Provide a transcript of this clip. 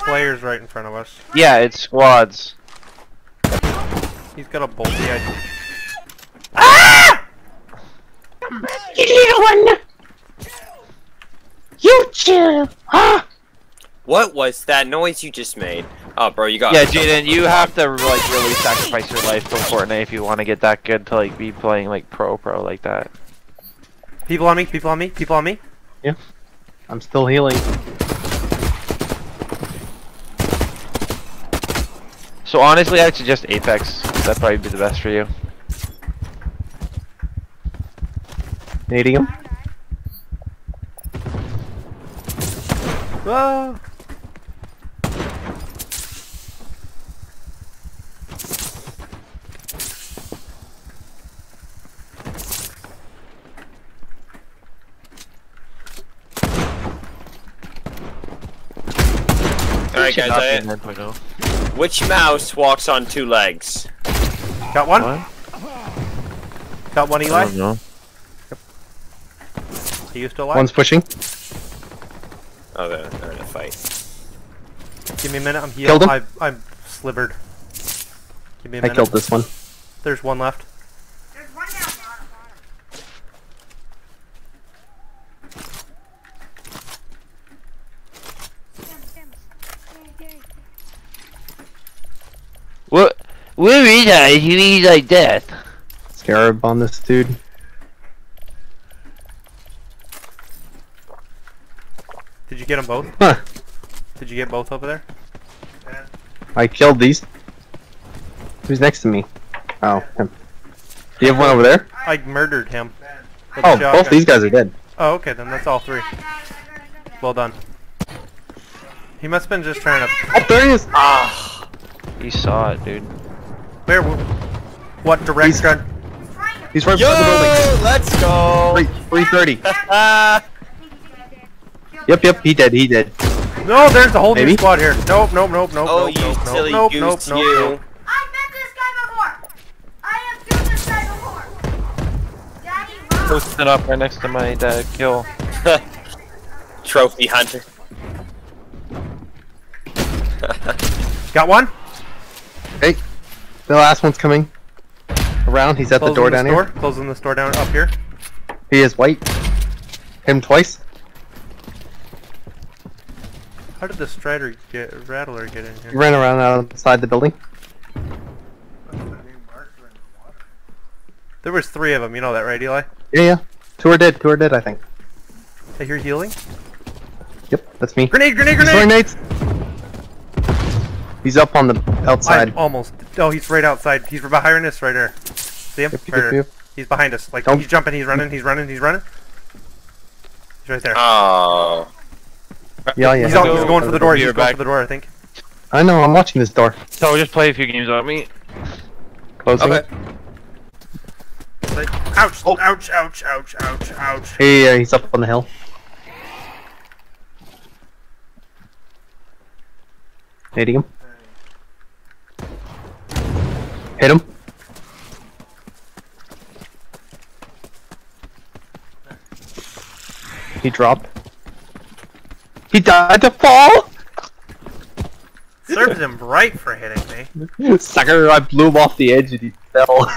players right in front of us. Yeah, it's squads. He's got a bolty idea. Ah! You little one! You too! Huh? What was that noise you just made? Oh, bro, you got. Yeah, Jaden, you have to like really sacrifice your life for Fortnite if you want to get that good to like be playing like pro like that. People on me, people on me, people on me. Yeah. I'm still healing. So honestly, I'd suggest Apex. That'd probably be the best for you. Nading him. Ah. Alright, guys, which mouse walks on 2 legs? Got one? What? Got one, I Eli? don't know. Are you still alive? One's pushing. Oh, they're in a fight. Give me a minute, I'm healed. Killed him? I'm slivered. Give me a I minute. killed this one. There's one left. There's one down bottom. What? Where is I? You mean like death? Scarab on this dude. Did you get them both? Huh. Did you get both over there? I killed these. Who's next to me? Oh, him. Do you have one over there? I murdered him. with a Oh, shotgun. both these guys are dead. Oh, okay, then that's all 3. Well done. He must have been just trying to... Oh, there he is! Ah! You saw it, dude. Where? What direction? He's right behind the building. Let's go! 330. Yep, he dead. No, there's a whole Maybe? new squad here. Nope, nope, nope, nope, Oh, nope, you nope, silly nope, goose, nope, nope, you. nope. I met this guy before. I have seen this guy before. Daddy, Mom. Posted up right next to my kill. Trophy hunter. Got one? Hey, the last one's coming around. He's at the door down here. Closing the store down up here. He is white. Him twice. How did the Rattler get in He here? ran around outside the building. There was 3 of them, you know that, right, Eli? Yeah. 2 are dead, I think. I hear healing. Yep, that's me. Grenade! He's throwing nades. He's up on the outside. Almost. Oh, he's right outside. He's behind us right there. See him? Yep. He's behind us. Like, Don't- he's jumping, he's running. He's right there. Oh. Yeah. He's going for the door. He's going back. for the door, I think. I know, I'm watching this door. So just play a few games without me. Closing it. Ouch! Oh. Ouch! Ouch! Ouch! Ouch! Ouch! Hey, he's up on the hill. Hitting him. Hit him. He dropped. He died to fall! Serves him right for hitting me. Sucker, I blew him off the edge and he fell.